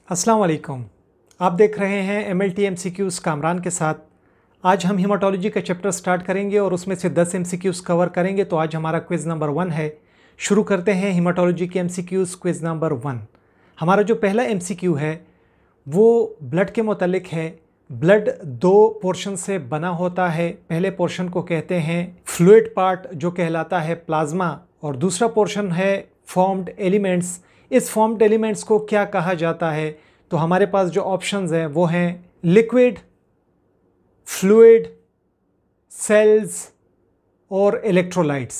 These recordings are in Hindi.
अस्सलाम वालेकुम। आप देख रहे हैं MLT MCQs कामरान के साथ। आज हम हीमाटोलॉजी का चैप्टर स्टार्ट करेंगे और उसमें से 10 MCQs कवर करेंगे। तो आज हमारा क्विज़ नंबर 1 है। शुरू करते हैं हीमाटोलॉजी के MCQs क्विज़ नंबर 1। हमारा जो पहला MCQ है वो ब्लड के मुतालिक है। ब्लड दो पोर्शन से बना होता है। पहले पोर्शन को कहते हैं फ्लूइड पार्ट जो कहलाता है प्लाज्मा, और दूसरा पोर्शन है फॉर्म्ड एलिमेंट्स। इस फॉर्म्ड एलिमेंट्स को क्या कहा जाता है? तो हमारे पास जो ऑप्शंस हैं वो हैं लिक्विड, फ्लूइड, सेल्स और इलेक्ट्रोलाइट्स।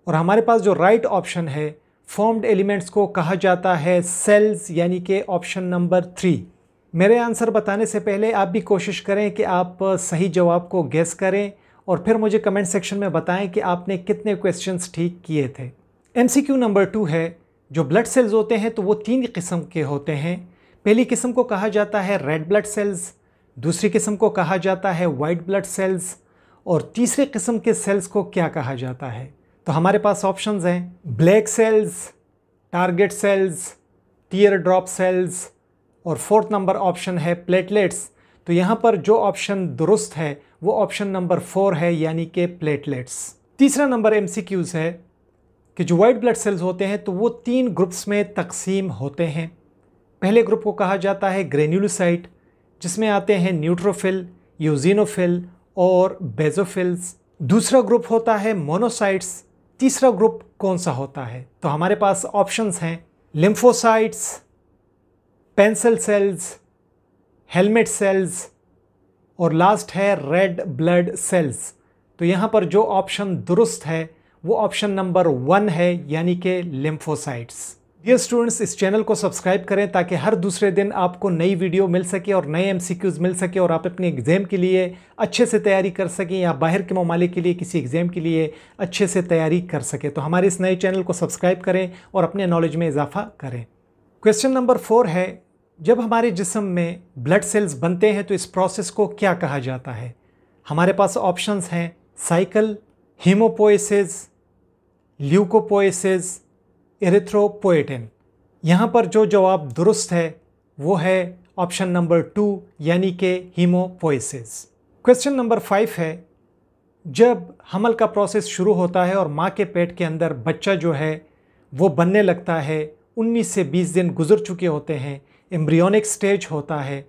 और हमारे पास जो राइट ऑप्शन है फॉर्म्ड एलिमेंट्स को कहा जाता है सेल्स, यानी कि ऑप्शन नंबर 3। मेरे आंसर बताने से पहले आप भी कोशिश करें कि आप सही जवाब को गेस करें और फिर मुझे कमेंट सेक्शन में बताएं कि आपने कितने क्वेश्चंस ठीक किए थे। MCQ नंबर 2 है, जो ब्लड सेल्स होते हैं तो वो 3 किस्म के होते हैं। पहली किस्म को कहा जाता है रेड ब्लड सेल्स, दूसरी किस्म को कहा जाता है वाइट ब्लड सेल्स, और तीसरे किस्म के सेल्स को क्या कहा जाता है? तो हमारे पास ऑप्शंस हैं black cells, target cells, tear drop cells, और फोर्थ नंबर ऑप्शन है प्लेटलेट्स। तो यहाँ पर जो ऑप्शन दुरुस्त है वो ऑप्शन नंबर 4 है, यानी कि प्लेटलेट्स। तीसरा नंबर MCQs है कि जो वाइट ब्लड सेल्स होते हैं तो वो 3 ग्रुप्स में तकसीम होते हैं। पहले ग्रुप को कहा जाता है ग्रेन्युलोसाइट, जिसमें आते हैं न्यूट्रोफिल, यूजिनोफिल और बेजोफिल्स। दूसरा ग्रुप होता है मोनोसाइट्स। तीसरा ग्रुप कौन सा होता है? तो हमारे पास ऑप्शंस हैं lymphocytes, pencil cells, helmet cells, और लास्ट है रेड ब्लड सेल्स। तो यहाँ पर जो ऑप्शन दुरुस्त है वो ऑप्शन नंबर 1 है, यानी कि लिम्फोसाइट्स। डियर स्टूडेंट्स, इस चैनल को सब्सक्राइब करें ताकि हर दूसरे दिन आपको नई वीडियो मिल सके और नए MCQs मिल सके और आप अपने एग्ज़ाम के लिए अच्छे से तैयारी कर सकें, या बाहर के ममालिक के लिए किसी एग्ज़ाम के लिए अच्छे से तैयारी कर सकें। तो हमारे इस नए चैनल को सब्सक्राइब करें और अपने नॉलेज में इजाफा करें। क्वेश्चन नंबर 4 है, जब हमारे जिस्म में ब्लड सेल्स बनते हैं तो इस प्रोसेस को क्या कहा जाता है? हमारे पास ऑप्शंस हैं साइकिल, हीमोपोएसिस, ल्यूकोपोएसिस, एरिथ्रोपोएटिन। यहाँ पर जो जवाब दुरुस्त है वो है ऑप्शन नंबर 2, यानी कि हीमोपोएसिस। क्वेश्चन नंबर 5 है, जब हमल का प्रोसेस शुरू होता है और माँ के पेट के अंदर बच्चा जो है वो बनने लगता है, 19 से 20 दिन गुजर चुके होते हैं, एम्ब्रियोनिक स्टेज होता है,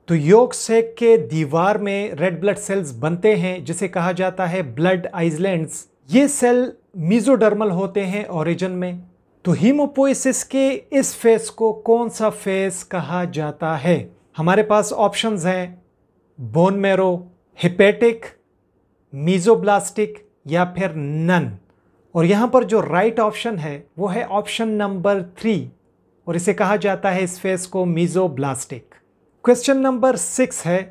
तो यॉर्क सैक के दीवार में रेड ब्लड सेल्स बनते हैं जिसे कहा जाता है ब्लड आइसलैंड्स। ये सेल मीजोडर्मल होते हैं ओरिजिन में। तो हीमोपोएसिस के इस फेस को कौन सा फेस कहा जाता है? हमारे पास ऑप्शंस हैं बोन मैरो, हेपेटिक, मीजोब्लास्टिक या फिर नन। और यहाँ पर जो राइट ऑप्शन है वो है ऑप्शन नंबर 3, और इसे कहा जाता है इस फेस को मीजोब्लास्टिक। क्वेश्चन नंबर 6 है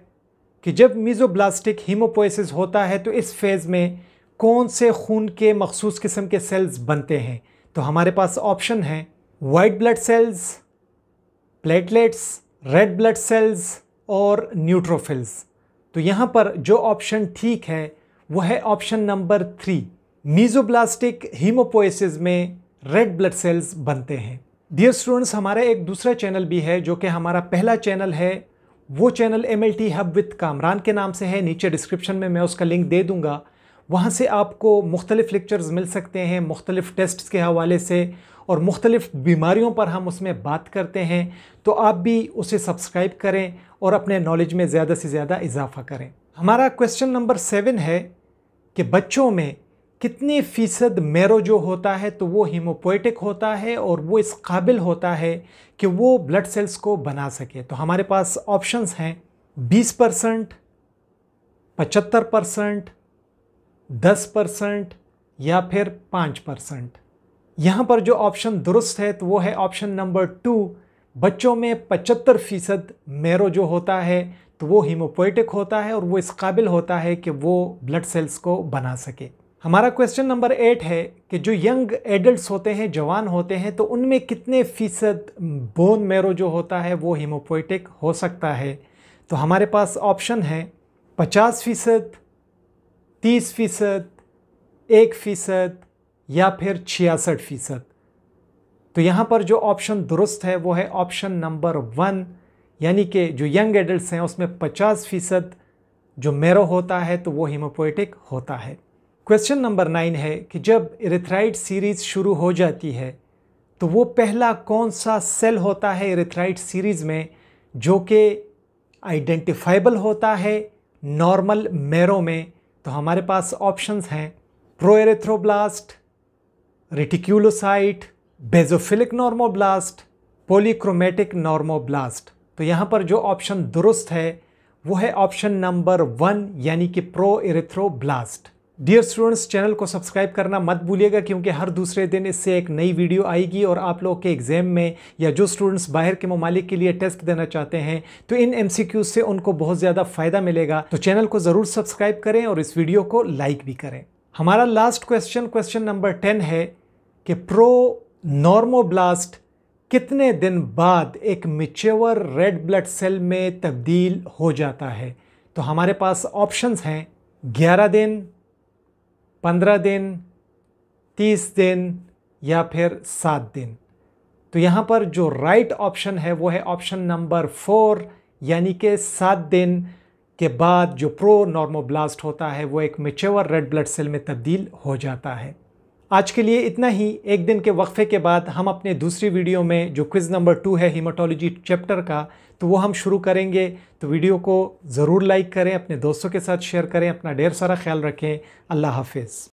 कि जब मीजोब्लास्टिक हीमोपोएसिस होता है तो इस फेज में कौन से खून के मखसूस किस्म के सेल्स बनते हैं? तो हमारे पास ऑप्शन है white blood cells, platelets, red blood sales और न्यूट्रोफिल्स। तो यहाँ पर जो ऑप्शन ठीक है वो है ऑप्शन नंबर 3। मीजोब्लास्टिक हीमोपोएसिस में रेड ब्लड सेल्स बनते हैं। डियर स्टूडेंट्स, हमारा एक दूसरा चैनल भी है जो कि हमारा पहला चैनल है। वो channel MLT hub with Kamran के नाम से है। नीचे डिस्क्रिप्शन में मैं उसका लिंक दे दूंगा। वहाँ से आपको मुख्तलिफ लेक्चर्स मिल सकते हैं मुख्तलिफ टेस्ट्स के हवाले से, और मुख्तलिफ बीमारियों पर हम उसमें बात करते हैं। तो आप भी उसे सब्सक्राइब करें और अपने नॉलेज में ज़्यादा से ज़्यादा इजाफा करें। हमारा क्वेश्चन नंबर 7 है कि बच्चों में कितने फ़ीसद मेरो जो होता है तो वो हीमोपोएटिक होता है और वो इस काबिल होता है कि वो ब्लड सेल्स को बना सके? तो हमारे पास ऑप्शंस हैं 20%, 75%, 10% या फिर 5%। यहाँ पर जो ऑप्शन दुरुस्त है तो वो है ऑप्शन नंबर 2। बच्चों में 75% मेरो जो होता है तो वो हीमोपोएटिक होता है और वो इस काबिल होता है कि वो ब्लड सेल्स को बना सके। हमारा क्वेश्चन नंबर 8 है कि जो यंग एडल्ट्स होते हैं, जवान होते हैं, तो उनमें कितने फ़ीसद बोन मेरो जो होता है वो हीमोपोएटिक हो सकता है? तो हमारे पास ऑप्शन है 50%, 30%, 1% या फिर 66%। तो यहाँ पर जो ऑप्शन दुरुस्त है वो है ऑप्शन नंबर 1, यानी कि जो यंग एडल्ट्स हैं उसमें 50% जो मेरो होता है तो वो हीमोपोएटिक होता है। क्वेश्चन नंबर 9 है कि जब इरिथ्राइट सीरीज़ शुरू हो जाती है तो वो पहला कौन सा सेल होता है इरिथ्राइट सीरीज़ में जो कि आइडेंटिफाइबल होता है नॉर्मल मेरो में। तो हमारे पास ऑप्शंस हैं प्रोएरिथ्रोब्लास्ट, रेटिक्यूलोसाइट, बेजोफिलिक नॉर्मोब्लास्ट, पॉलीक्रोमेटिक नॉर्मोब्लास्ट। तो यहाँ पर जो ऑप्शन दुरुस्त है वो है ऑप्शन नंबर 1, यानी कि प्रोएरिथ्रोब्लास्ट। डियर स्टूडेंट्स, चैनल को सब्सक्राइब करना मत भूलिएगा क्योंकि हर दूसरे दिन इससे एक नई वीडियो आएगी और आप लोग के एग्जाम में या जो स्टूडेंट्स बाहर के ममालिक के लिए टेस्ट देना चाहते हैं तो इन MCQs से उनको बहुत ज़्यादा फ़ायदा मिलेगा। तो चैनल को ज़रूर सब्सक्राइब करें और इस वीडियो को लाइक भी करें। हमारा लास्ट क्वेश्चन नंबर 10 है कि प्रोनॉर्मोब्लास्ट कितने दिन बाद एक मैच्योर रेड ब्लड सेल में तब्दील हो जाता है। तो हमारे पास ऑप्शंस हैं 11 दिन, 15 दिन, 30 दिन या फिर 7 दिन। तो यहाँ पर जो राइट ऑप्शन है वो है ऑप्शन नंबर 4, यानी कि 7 दिन के बाद जो प्रोनॉर्मोब्लास्ट होता है वो एक मैच्योर रेड ब्लड सेल में तब्दील हो जाता है। आज के लिए इतना ही। एक दिन के वक्फे के बाद हम अपने दूसरी वीडियो में जो क्विज़ नंबर 2 है हीमाटोलॉजी चैप्टर का, तो वो हम शुरू करेंगे। तो वीडियो को ज़रूर लाइक करें, अपने दोस्तों के साथ शेयर करें, अपना ढेर सारा ख्याल रखें। अल्लाह हाफिज़।